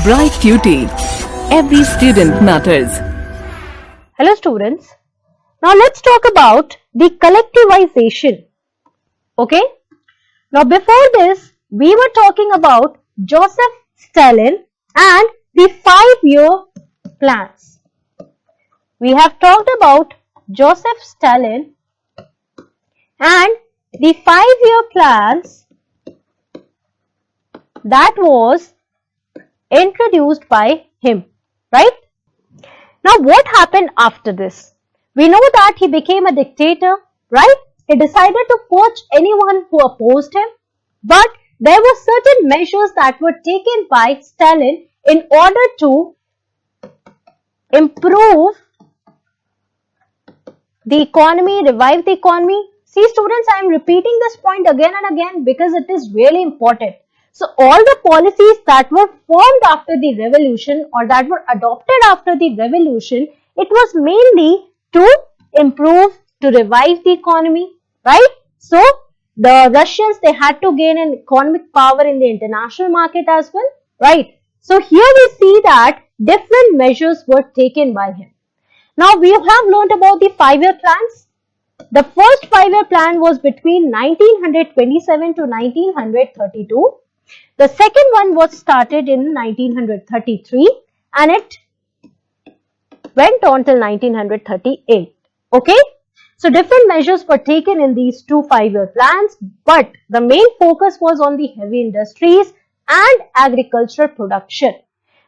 Bright Cutie. Every student matters. Hello students. Now let's talk about the collectivization. Okay. Now before this, we were talking about Joseph Stalin and the 5-year plans. We have talked about Joseph Stalin and the 5-year plans that was introduced by him, right? Now what happened after this? We know that he became a dictator, right? He decided to purge anyone who opposed him, but there were certain measures that were taken by Stalin in order to improve the economy, revive the economy. See students, I am repeating this point again and again because it is really important. So all the policies that were formed after the revolution or that were adopted after the revolution, it was mainly to improve, to revive the economy, right? So the Russians, they had to gain an economic power in the international market as well, right? So here we see that different measures were taken by him. Now we have learned about the 5-year plans. The first 5-year plan was between 1927 to 1932. The second one was started in 1933 and it went on till 1938. Okay. So different measures were taken in these two 5-year plans, but the main focus was on the heavy industries and agricultural production.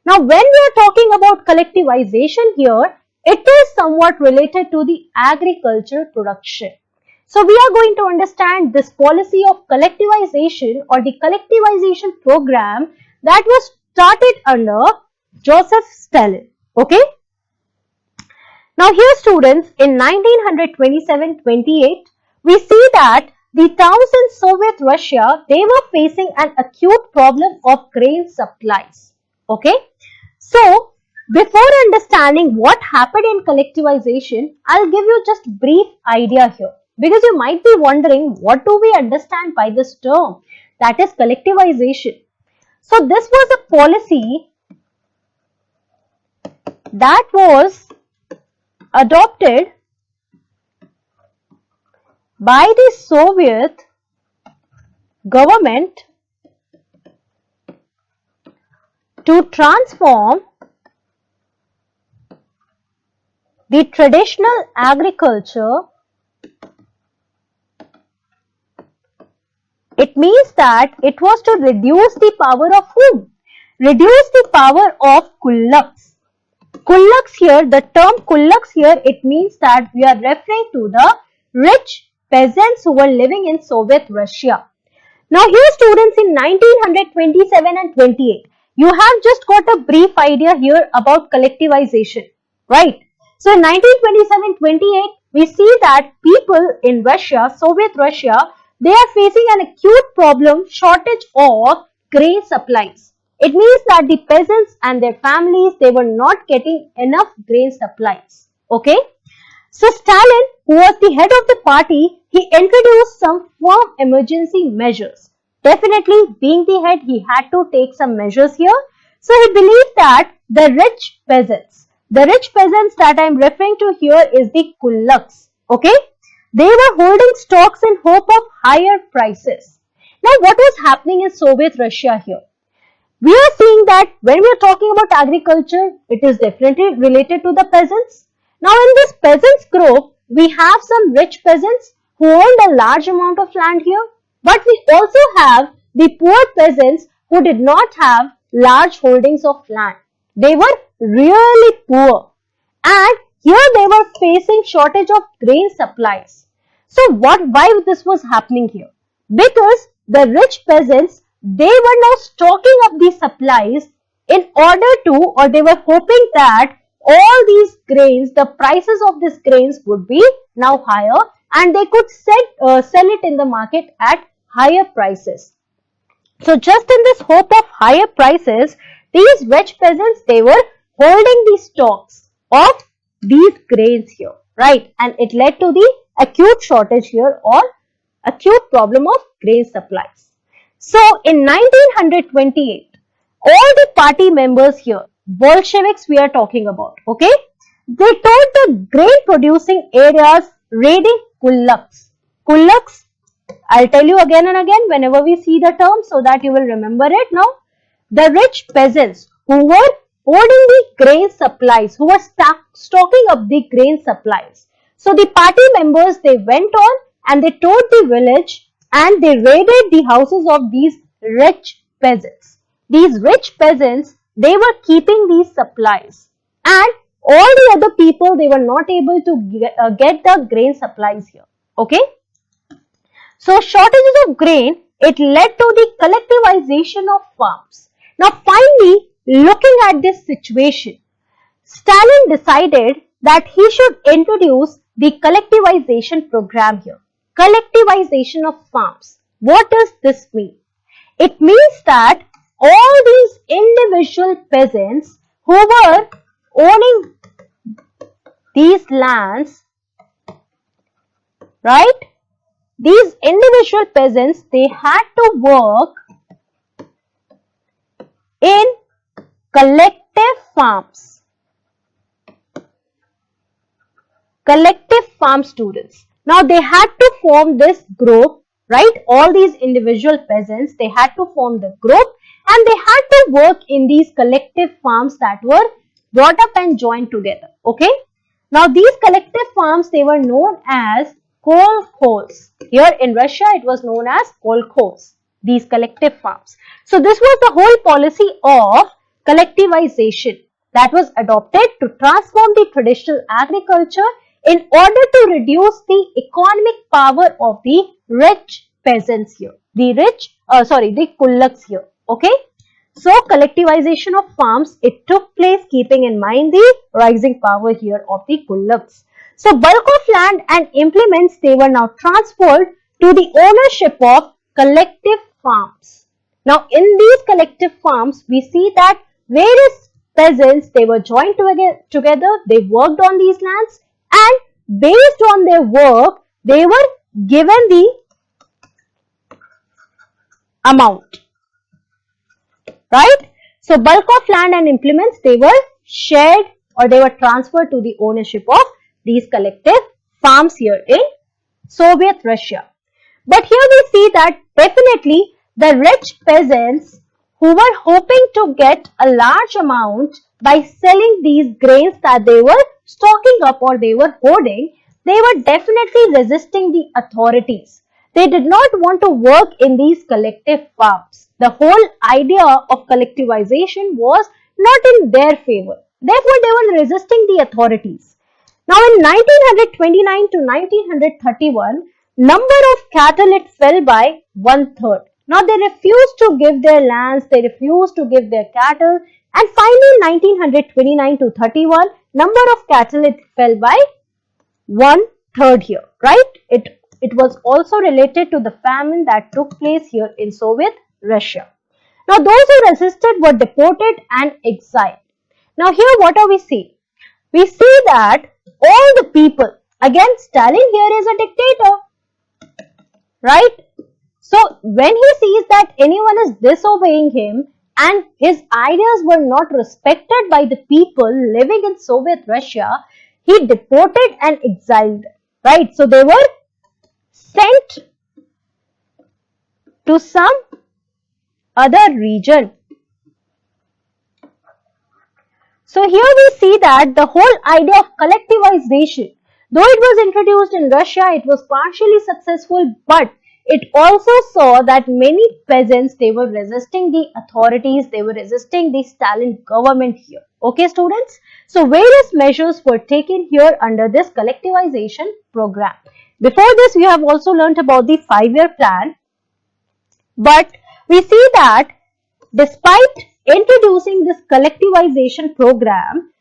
Now when we are talking about collectivization here, it is somewhat related to the agricultural production. So we are going to understand this policy of collectivization or the collectivization program that was started under Joseph Stalin. Okay. Now here students, in 1927-28, we see that the towns in Soviet Russia, they were facing an acute problem of grain supplies. Okay. So before understanding what happened in collectivization, I'll give you just brief idea here. Because you might be wondering, what do we understand by this term? That is collectivization. So this was a policy that was adopted by the Soviet government to transform the traditional agriculture. It means that it was to reduce the power of whom? Reduce the power of kulaks. Kulaks here, the term kulaks here, it means that we are referring to the rich peasants who were living in Soviet Russia. Now here students, in 1927 and 28, you have just got a brief idea here about collectivization, right? So in 1927-28, we see that people in Russia, Soviet Russia, they are facing an acute problem, shortage of grain supplies. It means that the peasants and their families, they were not getting enough grain supplies. Okay. So Stalin, who was the head of the party, he introduced some firm emergency measures. Definitely being the head, he had to take some measures here. So he believed that the rich peasants that I am referring to here is the kulaks. Okay. They were holding stocks in hope of higher prices. Now, what was happening in Soviet Russia here? We are seeing that when we are talking about agriculture, it is definitely related to the peasants. Now, in this peasants group, we have some rich peasants who owned a large amount of land here. But we also have the poor peasants who did not have large holdings of land. They were really poor. And here they were facing shortage of grain supplies. So why this was happening here? Because the rich peasants, they were now stocking up these supplies in order to, or they were hoping that all these grains, the prices of these grains would be now higher and they could sell it in the market at higher prices. So just in this hope of higher prices, these rich peasants, they were holding these stocks of these grains here, right? And it led to the acute shortage here or acute problem of grain supplies. So in 1928, all the party members here, Bolsheviks we are talking about, okay? They told the grain producing areas raiding kulaks. Kulaks, I'll tell you again and again whenever we see the term so that you will remember it now. The rich peasants who were hoarding the grain supplies, who were stocking up the grain supplies. So the party members, they went on and they toured the village and they raided the houses of these rich peasants. These rich peasants, they were keeping these supplies, and all the other people, they were not able to get the grain supplies here. Okay. So shortages of grain, it led to the collectivization of farms. Now finally, looking at this situation, Stalin decided that he should introduce the collectivization program here. Collectivization of farms. What does this mean? It means that all these individual peasants who were owning these lands, right? These individual peasants, they had to work in collective farms. Collective farm students. Now they had to form this group, right? All these individual peasants, they had to form the group and they had to work in these collective farms that were brought up and joined together. Okay. Now these collective farms, they were known as kolkhozs. Here in Russia, it was known as kolkhoz, these collective farms. So this was the whole policy of collectivization that was adopted to transform the traditional agriculture in order to reduce the economic power of the rich peasants here. The kulaks here. Okay. So collectivization of farms, it took place keeping in mind the rising power here of the kulaks. So bulk of land and implements, they were now transferred to the ownership of collective farms. Now in these collective farms, we see that various peasants, they were joined together, they worked on these lands, and based on their work, they were given the amount, right? So bulk of land and implements, they were shared or they were transferred to the ownership of these collective farms here in Soviet Russia. But here we see that definitely the rich peasants who were hoping to get a large amount by selling these grains that they were stocking up or they were hoarding, they were definitely resisting the authorities. They did not want to work in these collective farms. The whole idea of collectivization was not in their favor. Therefore, they were resisting the authorities. Now, in 1929 to 1931, number of cattle, it fell by 1/3. Now, they refused to give their lands, they refused to give their cattle, and finally, 1929 to 31, number of cattle, it fell by 1/3 here, right? It was also related to the famine that took place here in Soviet Russia. Now, those who resisted were deported and exiled. Now, here what do we see? We see that all the people, again, Stalin here is a dictator, right? So, when he sees that anyone is disobeying him and his ideas were not respected by the people living in Soviet Russia, he deported and exiled, right? So, they were sent to some other region. So here we see that the whole idea of collectivization, though it was introduced in Russia, it was partially successful, but it also saw that many peasants, they were resisting the authorities, they were resisting the Stalin government here. Okay, students? So various measures were taken here under this collectivization program. Before this, we have also learnt about the 5-year plan, but we see that despite introducing this collectivization program,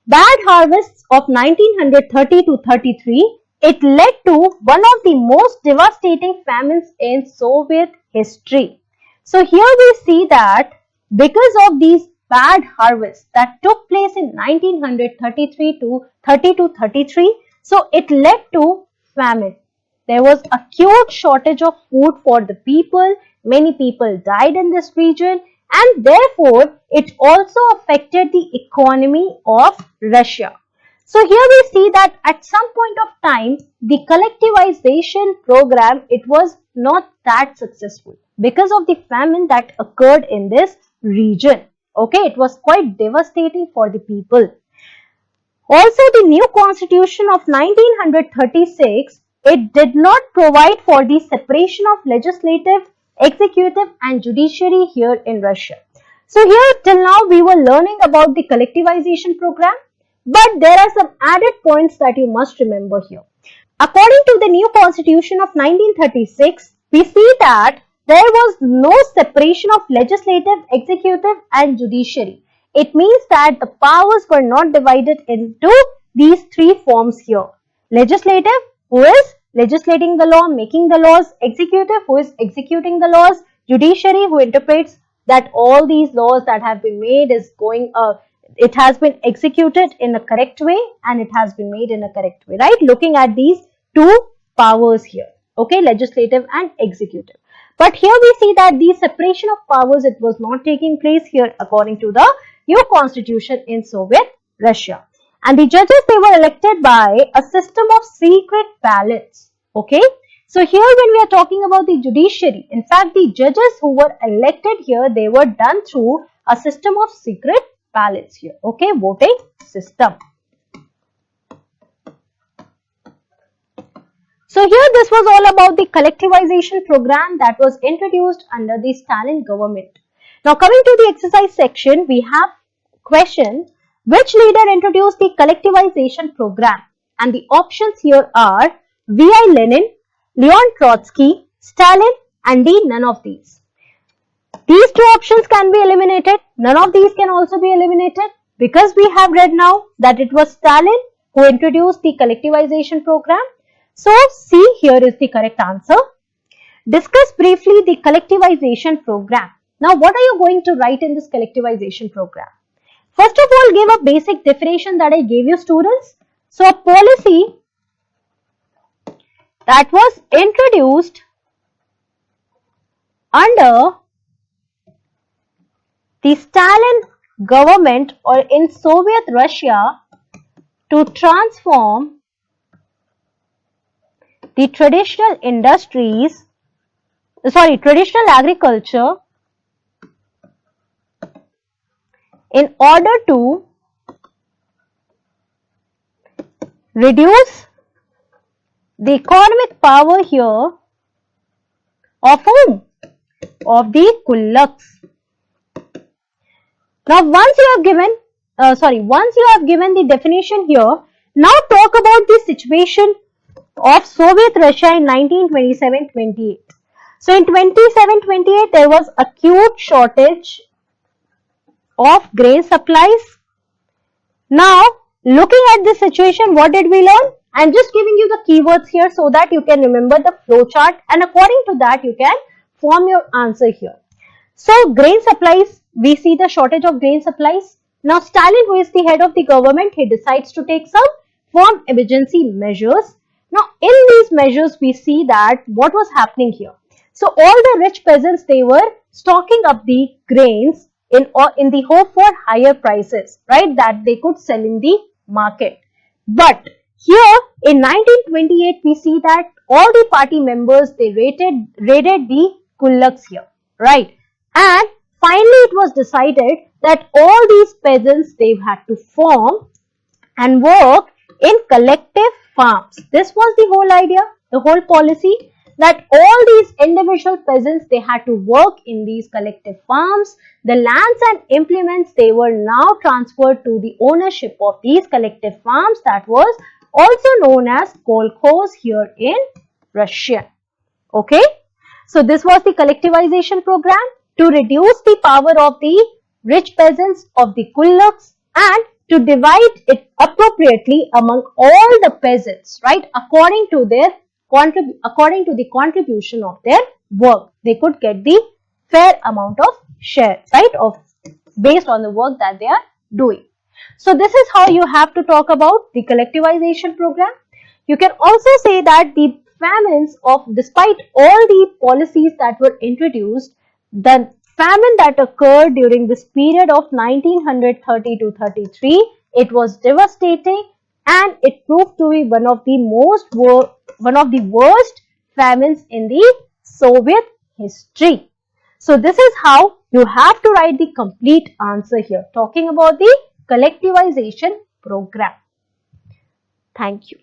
bad harvests of 1930 to 33, it led to one of the most devastating famines in Soviet history. So here we see that because of these bad harvests that took place in 1933 to 33, so it led to famine. There was acute shortage of food for the people. Many people died in this region, and therefore it also affected the economy of Russia. So here we see that at some point of time, the collectivization program, it was not that successful because of the famine that occurred in this region. Okay, it was quite devastating for the people. Also, the new constitution of 1936, it did not provide for the separation of legislative, executive and judiciary here in Russia. So here till now we were learning about the collectivization program, but there are some added points that you must remember here. According to the new constitution of 1936, we see that there was no separation of legislative, executive and judiciary. It means that the powers were not divided into these three forms here. Legislative, who is legislating the law, making the laws; executive, who is executing the laws; judiciary, who interprets that all these laws that have been made is it has been executed in a correct way and it has been made in a correct way, right? Looking at these two powers here, okay, legislative and executive. But here we see that the separation of powers, it was not taking place here according to the new constitution in Soviet Russia. And the judges, they were elected by a system of secret ballots, okay. So here when we are talking about the judiciary, in fact the judges who were elected here, they were done through a system of secret ballots here, okay, voting system. So here this was all about the collectivization program that was introduced under the Stalin government. Now coming to the exercise section, we have question, which leader introduced the collectivization program? And the options here are V.I. Lenin, Leon Trotsky, Stalin and D, none of these. These two options can be eliminated. None of these can also be eliminated because we have read now that it was Stalin who introduced the collectivization program. So C here is the correct answer. Discuss briefly the collectivization program. Now what are you going to write in this collectivization program? First of all, give a basic definition that I gave you, students. So a policy that was introduced under the Stalin government or in Soviet Russia to transform the traditional agriculture in order to reduce the economic power here of whom? Of the kulaks. Now once you have given the definition here, now talk about the situation of Soviet Russia in 1927-28. So in 27-28 there was acute shortage of grain supplies. Now looking at this situation, what did we learn? I am just giving you the keywords here so that you can remember the flow chart and according to that you can form your answer here. So grain supplies, we see the shortage of grain supplies. Now Stalin, who is the head of the government, he decides to take some firm emergency measures. Now in these measures we see that what was happening here. So all the rich peasants, they were stocking up the grains in the hope for higher prices, right, that they could sell in the market. But here in 1928 we see that all the party members, they raided the kulaks here, right, and finally it was decided that all these peasants, they had to form and work in collective farms. This was the whole idea, the whole policy, that all these individual peasants, they had to work in these collective farms. The lands and implements, they were now transferred to the ownership of these collective farms, that was also known as kolkhoz here in Russian. Okay, so this was the collectivization program to reduce the power of the rich peasants of the kulaks and to divide it appropriately among all the peasants, right, according to the contribution of their work. They could get the fair amount of share, right, of based on the work that they are doing. So this is how you have to talk about the collectivization program. You can also say that the famines despite all the policies that were introduced, the Famine that occurred during this period of 1930 to 33, it was devastating and it proved to be one of the worst famines in the Soviet history. So this is how you have to write the complete answer here, talking about the collectivization program. Thank you.